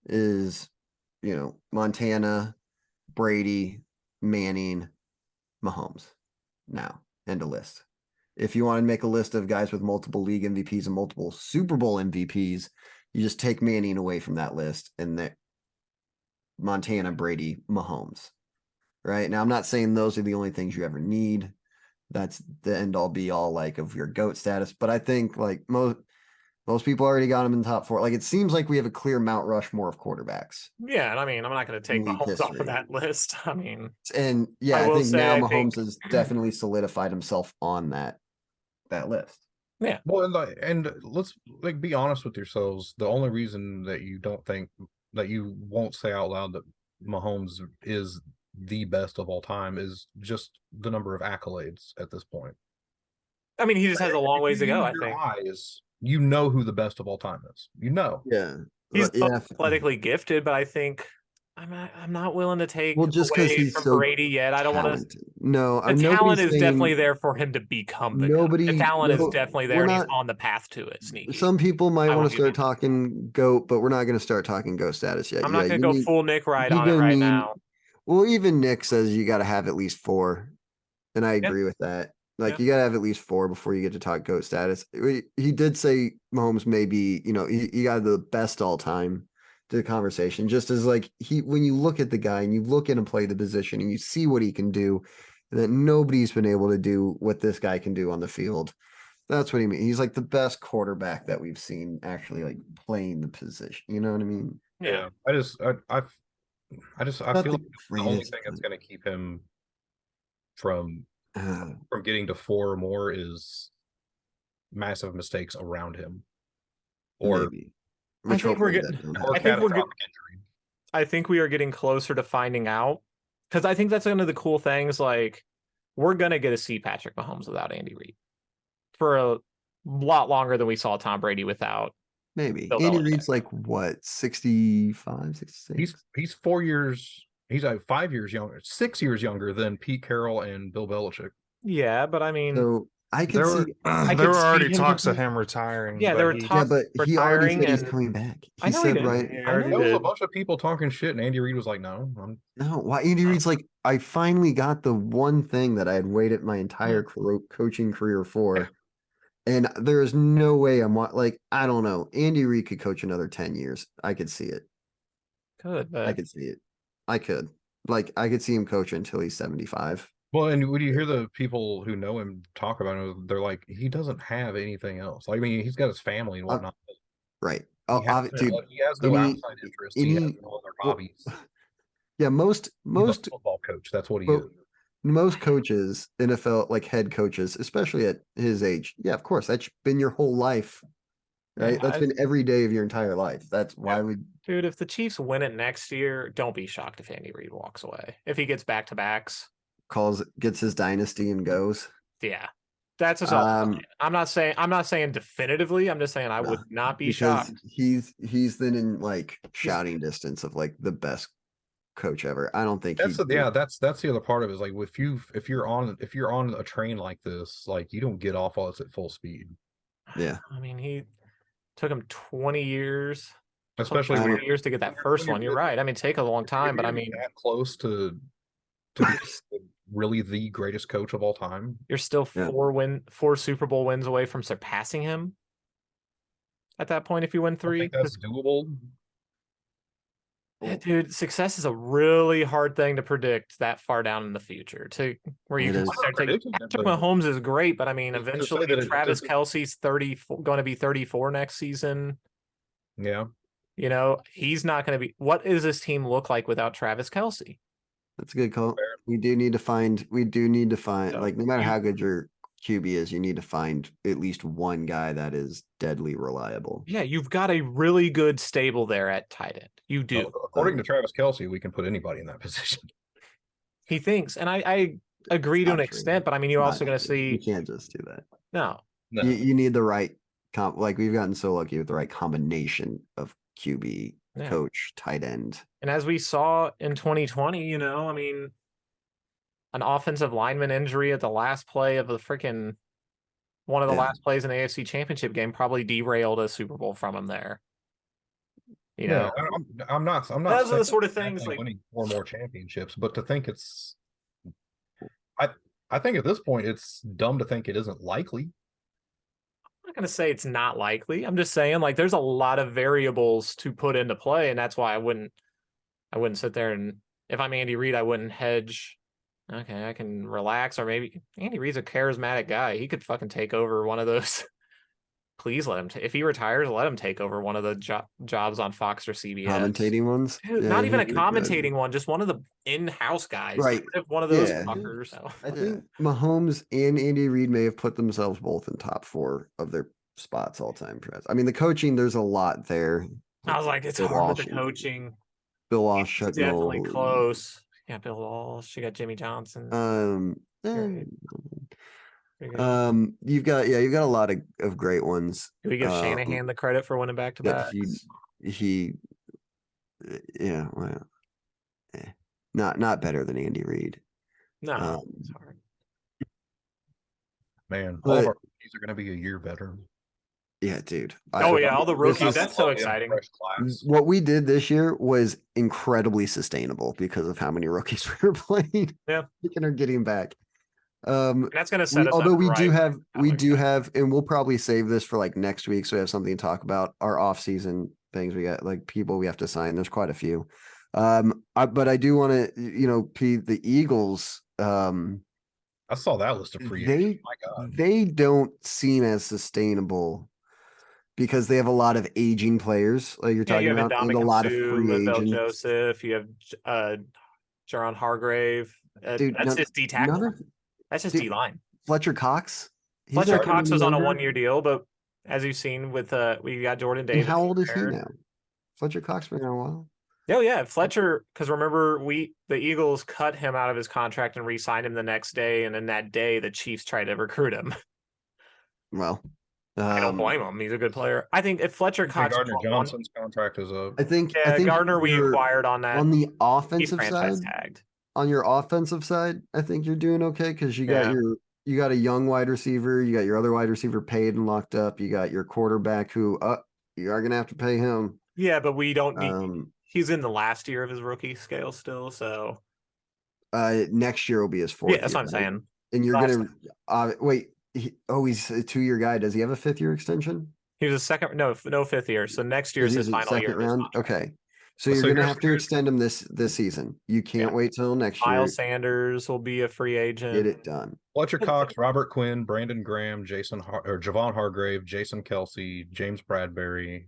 is. Montana, Brady, Manning, Mahomes. Now, end of list. If you want to make a list of guys with multiple league MVPs and multiple Super Bowl MVPs, you just take Manning away from that list and Montana, Brady, Mahomes. Right? Now, I'm not saying those are the only things you ever need. That's the end all be all of your GOAT status. But I think most people already got him in the top 4. Like, it seems like we have a clear Mount Rushmore of quarterbacks. Yeah, and I mean, I'm not going to take Mahomes off of that list. I mean, and I think now Mahomes has definitely solidified himself on that list. Yeah. Well, and let's be honest with yourselves. The only reason that you don't think that you won't say out loud that Mahomes is the best of all time is just the number of accolades at this point. I mean, he just has a long ways to go. I think. You know who the best of all time is. Yeah. He's athletically gifted, but I think I'm not willing to take just because away he's from so Brady yet. I don't want to. No, The talent is definitely there for him to become the GOAT. The talent is definitely there, and he's on the path to it. Sneaky. Some people might want to start talking GOAT, but we're not going to start talking GOAT status yet. I'm not going to go full Nick Wright on it right now. Well, even Nick says you got to have at least 4, and I agree with that. Like you got to have at least 4 before you get to talk GOAT status. He did say Mahomes may be, he got the best all time to the conversation. Just as like when you look at the guy and you look at him play the position and you see what he can do, and that nobody's been able to do what this guy can do on the field. That's what he means. He's like the best quarterback that we've seen actually like playing the position. You know what I mean? Yeah. I feel like the only thing that's going to keep him from getting to 4 or more is massive mistakes around him, or maybe. I think we are getting closer to finding out, because I think that's one of the cool things. Like, we're gonna get to see Patrick Mahomes without Andy Reid for a lot longer than we saw Tom Brady without. Maybe Andy Reid's like what, 65, 66? He's 4 years. He's like 5 years younger, 6 years younger than Pete Carroll and Bill Belichick. Yeah, but I mean, so I could see there were already talks of him retiring. Yeah, there were talks. Yeah, but he already said he's coming back. He said right. There was a bunch of people talking shit, and Andy Reid was like, "No, no." Why Andy Reid's like, I finally got the one thing that I had waited my entire coaching career for. And there is no way like, I don't know. Andy Reid could coach another 10 years. I could see it. I could see it. I could. Like, I could see him coach until he's 75. Well, and when you hear the people who know him talk about him, they're like, he doesn't have anything else. Like, I mean, he's got his family and whatnot. Right. He has no outside interest. He has no other hobbies. Yeah, most football coach. That's what he is. Most coaches, NFL like head coaches, especially at his age, yeah, of course, that's been your whole life, right? That's been every day of your entire life. That's why dude, if the Chiefs win it next year, don't be shocked if Andy Reid walks away. If he gets back-to-backs, gets his dynasty and goes. Yeah, that's just all. I'm not saying definitively. I'm just saying I would not be shocked. He's then in like shouting distance of like the best coach ever. I don't think that's the other part of it is like if you're on a train like this, like you don't get off while it's at full speed. Yeah, I mean, he took him 20 years, especially 20 years to get that first one. You're right. I mean, take a long time, but I mean, that close to be really the greatest coach of all time. You're still 4 Super Bowl wins away from surpassing him. At that point, if you win 3, that's doable. Yeah, dude, success is a really hard thing to predict that far down in the future. To where you can start taking Patrick Mahomes is great, but I mean, eventually Travis Kelce's going to be 34 next season. Yeah, he's not going to be. What does this team look like without Travis Kelce? That's a good call. We do need to find. Like, no matter how good your QB is, you need to find at least one guy that is deadly reliable. Yeah, you've got a really good stable there at tight end. You do. According to Travis Kelce, we can put anybody in that position. He thinks, and I agree to an extent, but I mean, you're also going to see. You can't just do that. No. You need the right like we've gotten so lucky with the right combination of QB, coach, tight end. And as we saw in 2020, I mean, an offensive lineman injury at the last play of the freaking one of the last plays in the AFC Championship game probably derailed a Super Bowl from him there. I'm not. Those are the sort of things like winning 4 more championships, but to think it's, I think at this point it's dumb to think it isn't likely. I'm not going to say it's not likely. I'm just saying like there's a lot of variables to put into play, and that's why I wouldn't sit there and if I'm Andy Reid, I wouldn't hedge. Okay, I can relax, or maybe Andy Reid's a charismatic guy. He could fucking take over one of those. Please let him. If he retires, let him take over one of the jobs on Fox or CBS. Commentating ones? Dude, not even a commentating one, just one of the in-house guys. Right. One of those fuckers. I think Mahomes and Andy Reid may have put themselves both in top 4 of their spots all time. I mean, the coaching, there's a lot there. I was like, it's hard with the coaching. Bill Walsh, definitely close. Yeah, Bill Walsh. You got Jimmy Johnson. You've got a lot of great ones. Do we give Shanahan the credit for winning back-to-back? Well, not better than Andy Reid. No, it's hard. Man, all of our rookies are going to be a year better. Yeah, dude. All the rookies. That's so exciting. What we did this year was incredibly sustainable because of how many rookies we were playing. Yeah, we are getting back. That's going to set us. Although we do have, and we'll probably save this for like next week, so we have something to talk about. Our off-season things, we got like people we have to sign. There's quite a few. But I do want to, Pete, the Eagles. I saw that list of free agents. My God, they don't seem as sustainable because they have a lot of aging players, like you're talking about, and a lot of free agents. Joseph, you have Jaron Hargrave. Dude, that's his D tackle. That's his D line. Fletcher Cox. Fletcher Cox was on a 1-year deal, but as you've seen with we got Jordan Davis. And how old is he now? Fletcher Cox been there a while. Oh yeah, Fletcher. Because remember, the Eagles cut him out of his contract and re-signed him the next day, and then that day the Chiefs tried to recruit him. Well, I don't blame him. He's a good player. I think if Fletcher Cox, Gardner Johnson's contract is up. I think Gardner we acquired on that. On the offensive side, tagged. On your offensive side, I think you're doing okay because you got a young wide receiver, you got your other wide receiver paid and locked up, you got your quarterback who you are gonna have to pay him. Yeah, but we don't need. He's in the last year of his rookie scale still, so. Next year will be his fourth. Yeah, that's what I'm saying. And you're gonna wait. He's a 2-year guy. Does he have a 5th-year extension? He was no 5th year. So next year is his final year. Round. Okay, so you're gonna have to extend him this season. You can't wait till next year. Miles Sanders will be a free agent. Get it done. Fletcher Cox, Robert Quinn, Brandon Graham, Javon Hargrave, Jason Kelsey, James Bradbury,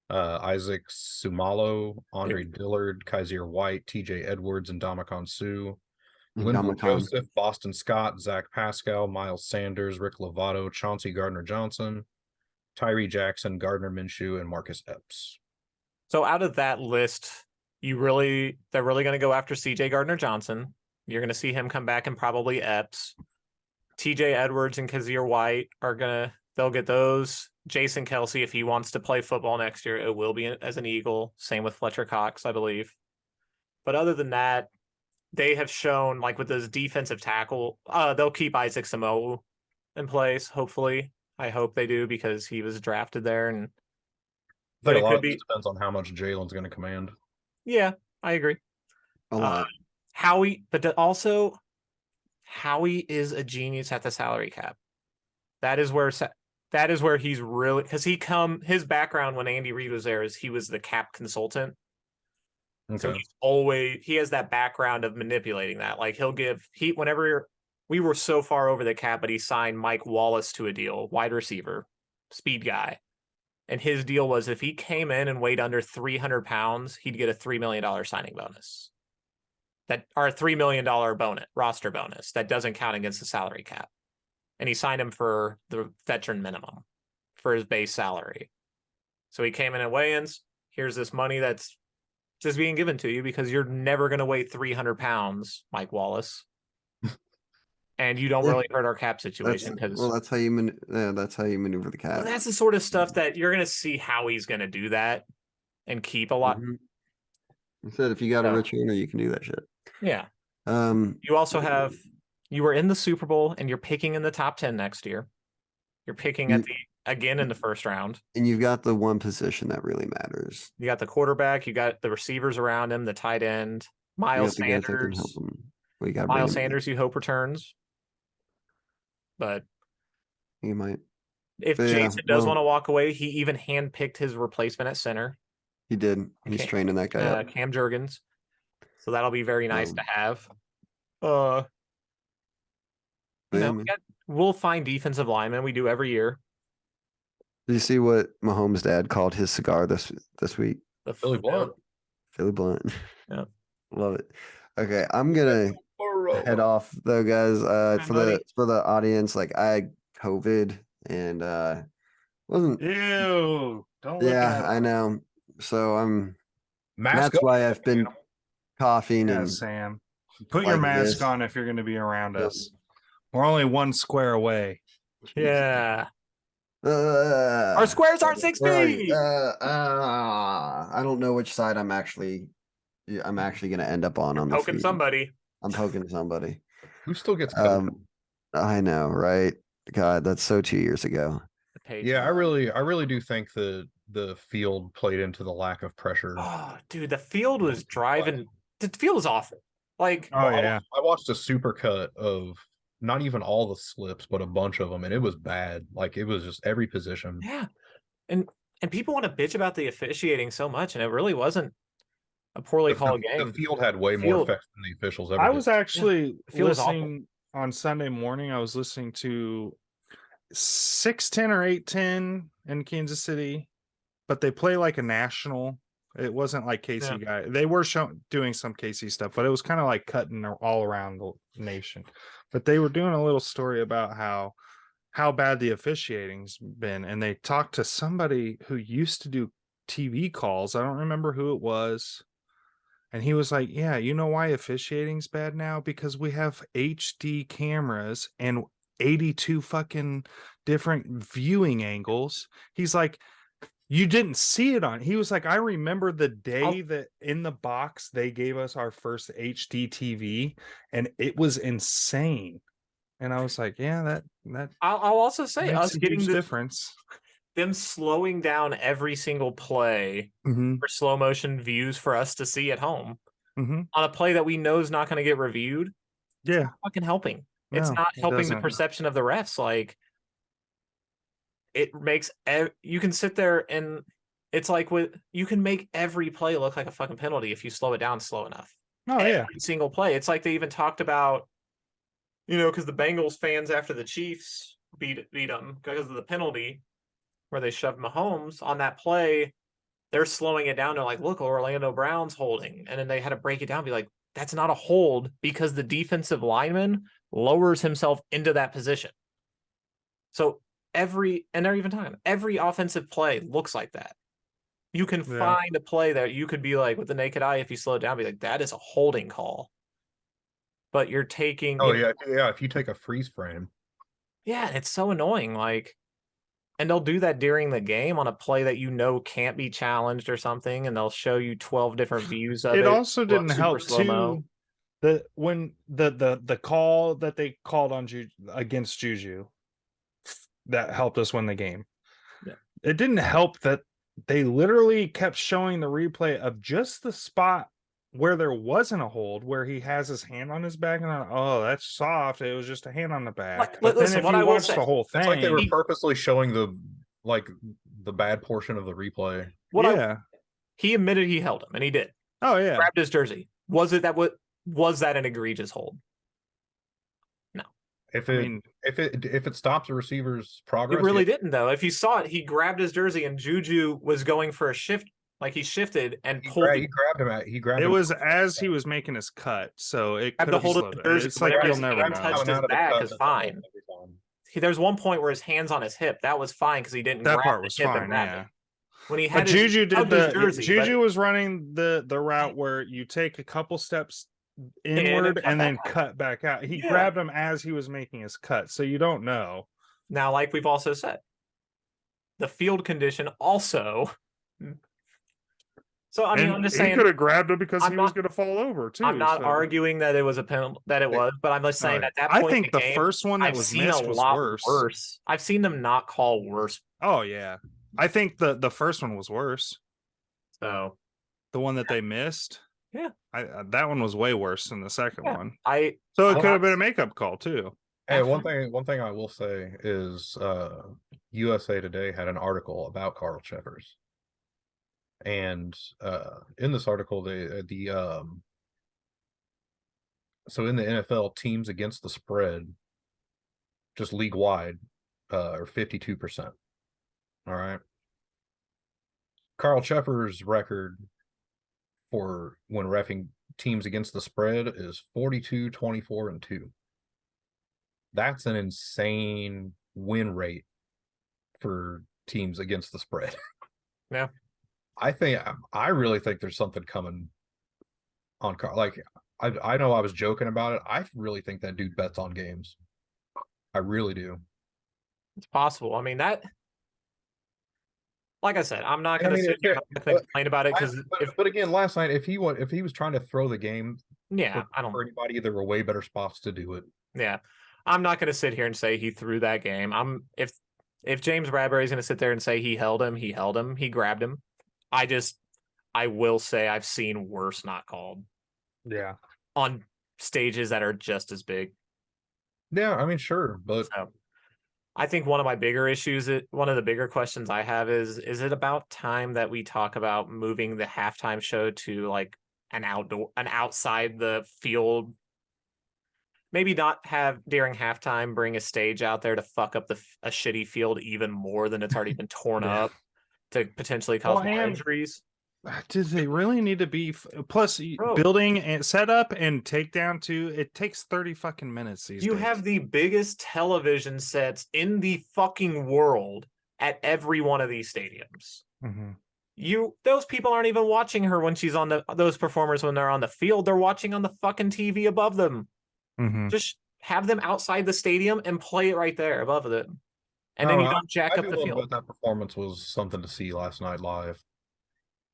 Isaac Sumalo, Andre Dillard, Kaiser White, TJ Edwards, and Ndamukong Suh. Linval Joseph, Boston Scott, Zach Pascal, Miles Sanders, Rick Lovato, Chauncey Gardner-Johnson, Tyree Jackson, Gardner Minshew, and Marcus Epps. So out of that list, they're really going to go after CJ Gardner-Johnson. You're going to see him come back and probably Epps. TJ Edwards and Kaiser White they'll get those. Jason Kelsey, if he wants to play football next year, it will be as an Eagle. Same with Fletcher Cox, I believe. But other than that, they have shown, like with this defensive tackle, they'll keep Isaac Samoa in place, hopefully. I hope they do because he was drafted there. But it could be depends on how much Jalen's going to command. Yeah, I agree. A lot. Howie is a genius at the salary cap. That is where he's really, because his background when Andy Reid was there is he was the cap consultant. Okay. So he has that background of manipulating that. Like we were so far over the cap, but he signed Mike Wallace to a deal, wide receiver, speed guy. And his deal was if he came in and weighed under 300 pounds, he'd get a $3 million signing bonus. Or a $3 million roster bonus that doesn't count against the salary cap. And he signed him for the veteran minimum for his base salary. So he came in at weigh-ins. Here's this money that's just being given to you because you're never going to weigh 300 pounds, Mike Wallace. And you don't really hurt our cap situation. That's how you maneuver the cap. Well, that's the sort of stuff that you're going to see how he's going to do that and keep a lot. I said, if you got a rich owner, you can do that shit. Yeah. You also you were in the Super Bowl and you're picking in the top 10 next year. You're picking again in the first round. And you've got the one position that really matters. You got the quarterback, you got the receivers around him, the tight end, Miles Sanders. Miles Sanders, you hope returns. But he might. If Jason does want to walk away, he even handpicked his replacement at center. He did. He's training that guy up. Cam Jurgens. So that'll be very nice to have. We'll find defensive linemen. We do every year. Did you see what Mahomes' dad called his cigar this week? The Philly Blunt. Philly Blunt. Yeah. Love it. Okay, I'm gonna head off though, guys. For the audience, like I had COVID and wasn't. Ew! Don't. Yeah, I know. So that's why I've been coughing. Yeah, and Sam, put your mask on if you're going to be around us. We're only 1 square away. Yeah. Our squares aren't 6 feet. I don't know which side I'm actually I'm actually going to end up on the poking feed. somebody. I'm poking somebody. Who still gets cut? I know, right? God, that's so 2 years ago. Yeah, I really do think the field played into the lack of pressure. Oh, dude, the field was driving. The field was awful. Like, oh yeah, I watched a super cut of not even all the slips, but a bunch of them, and it was bad. Like it was just every position. Yeah, and people want to bitch about the officiating so much, and it really wasn't a poorly called game. The field had way more effects than the officials ever. I was actually listening on Sunday morning. I was listening to 610 or 810 in Kansas City, but they play like a national. It wasn't like KC guy. They were doing some KC stuff, but it was kind of like cutting all around the nation. But they were doing a little story about how bad the officiating's been, and they talked to somebody who used to do TV calls. I don't remember who it was. And he was like, yeah, you know why officiating's bad now? Because we have HD cameras and 82 fucking different viewing angles. He's like, you didn't see it on. He was like, I remember the day that in the box they gave us our first HD TV, and it was insane. And I was like, yeah, that I'll also say us getting the difference. Them slowing down every single play for slow motion views for us to see at home on a play that we know is not going to get reviewed. Yeah, it's not fucking helping. It's not helping the perception of the refs. Like, it makes you can sit there and it's like you can make every play look like a fucking penalty if you slow it down slow enough. Oh yeah, every single play. It's like they even talked about, because the Bengals fans after the Chiefs beat them because of the penalty where they shoved Mahomes on that play, they're slowing it down. They're like, look, Orlando Brown's holding. And then they had to break it down, be like, that's not a hold because the defensive lineman lowers himself into that position. So every offensive play looks like that. You can find a play that you could be like, with the naked eye, if you slow it down, be like, that is a holding call. But you're taking... if you take a freeze frame. Yeah, it's so annoying. Like, and they'll do that during the game on a play that can't be challenged or something, and they'll show you 12 different views of it. It also didn't help too. When the call that they called on against Juju that helped us win the game. Yeah. It didn't help that they literally kept showing the replay of just the spot where there wasn't a hold, where he has his hand on his back, and that's soft. It was just a hand on the back. But then if you watch the whole thing, it's like they were purposely showing the bad portion of the replay. He admitted he held him, and he did. Oh yeah, grabbed his jersey. Was that an egregious hold? No. If it stops a receiver's progress, it really didn't though. If you saw it, he grabbed his jersey, and Juju was going for a shift. Like he shifted and pulled. He grabbed him. It was as he was making his cut, so it could have slowed it. It's like you'll never know. Touched his back is fine. There's one point where his hand's on his hip. That was fine because he didn't. That part was fine. Yeah. When he had Juju Juju was running the route where you take a couple steps inward and then cut back out. He grabbed him as he was making his cut, so you don't know. Now, like we've also said, the field condition also. So I mean, I'm just saying he could have grabbed him because he was going to fall over too. I'm not arguing that it was a penalty, that it was, but I'm just saying at that point, I think the first one that was missed was worse. I've seen them not call worse. Oh yeah, I think the first one was worse. So the one that they missed, that one was way worse than the second one. So it could have been a makeup call too. Hey, one thing I will say is USA Today had an article about Carl Cheffers. And in this article, so in the NFL, teams against the spread, just league wide, are 52%. All right. Carl Cheffers' record for when reffing teams against the spread is 42, 24, and 2. That's an insane win rate for teams against the spread. Yeah. I really think there's something coming on Carl. Like I know I was joking about it. I really think that dude bets on games. I really do. It's possible. I mean, Like I said, I'm not going to sit here and complain about it because. But again, last night, if he was trying to throw the game, I don't. For anybody, there were way better spots to do it. Yeah, I'm not going to sit here and say he threw that game. If James Bradberry is going to sit there and say he held him, he grabbed him. I will say I've seen worse not called. Yeah, on stages that are just as big. Yeah, I mean, sure, but. So, I think one of my bigger issues, one of the bigger questions I have is it about time that we talk about moving the halftime show to like an outside the field? Maybe not have during halftime bring a stage out there to fuck up a shitty field even more than it's already been torn up to potentially cause more injuries. Do they really need to be? Plus, building and setup and takedown too. It takes 30 fucking minutes. These you days. have the biggest television sets in the fucking world at every one of these stadiums. Mm-hmm. Those people aren't even watching her when she's on those performers when they're on the field. They're watching on the fucking TV above them. Mm-hmm. Just have them outside the stadium and play it right there above them, and then you don't jack up the field. That performance was something to see last night live.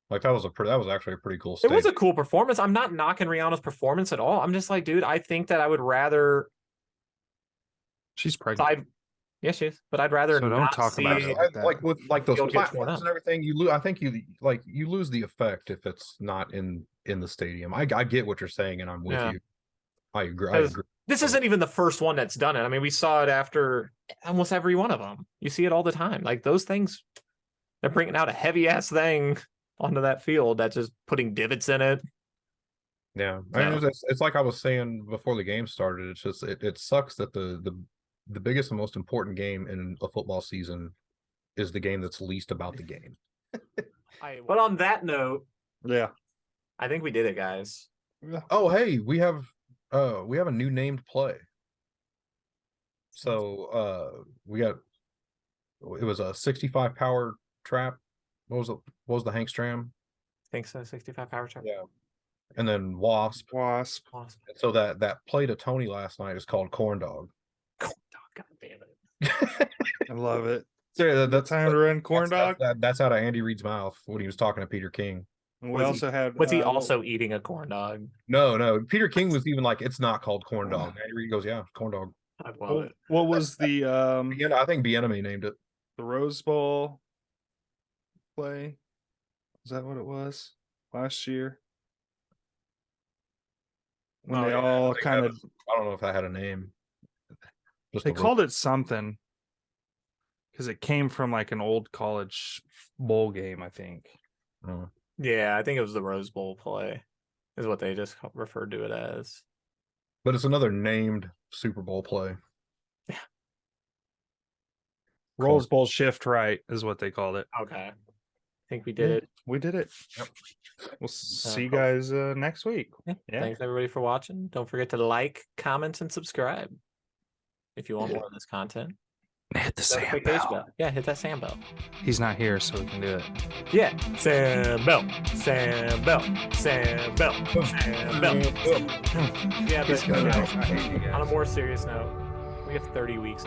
Like that was actually a pretty cool stage. It was a cool performance. I'm not knocking Rihanna's performance at all. I'm just like, dude, I think that I would rather. She's pregnant. Yes, she is. But I'd rather so not talk about it like with like those platforms and everything. I think you lose the effect if it's not in the stadium. I get what you're saying, and I'm with you. I agree. This isn't even the first one that's done it. I mean, we saw it after almost every one of them. You see it all the time. Like those things, they're bringing out a heavy ass thing onto that field that's just putting divots in it. Yeah, I mean, it's like I was saying before the game started. It's just it sucks that the biggest and most important game in a football season is the game that's least about the game. But on that note, I think we did it, guys. Oh, hey, we have a new named play. So it was a 65 power trap. What was the Hankstram? I think so, 65 power trap. Yeah. And then Wasp. So that play to Tony last night is called Corn Dog. Corn Dog, god damn it. I love it. So that's time to run Corn Dog. That's out of Andy Reid's mouth when he was talking to Peter King. Was he also eating a corn dog? No. Peter King was even like, it's not called Corn Dog. Andy Reid goes, yeah, Corn Dog. I love it. What was the I think Bieniemy named it. The Rose Bowl play? Is that what it was last year? When they all kind of I don't know if that had a name. They called it something because it came from like an old college bowl game, I think. Oh. Yeah, I think it was the Rose Bowl play, is what they just referred to it as. But it's another named Super Bowl play. Yeah. Rose Bowl shift right is what they called it. Okay. I think we did it. We did it. Yep. We'll see you guys next week. Yeah. Thanks everybody for watching. Don't forget to like, comment, and subscribe if you want more of this content. Hit the Sam bell. Yeah, hit that Sam bell. He's not here, so we can do it. Yeah, Sam bell, Sam bell, Sam bell, Sam bell. Yeah, but on a more serious note, we have 30 weeks.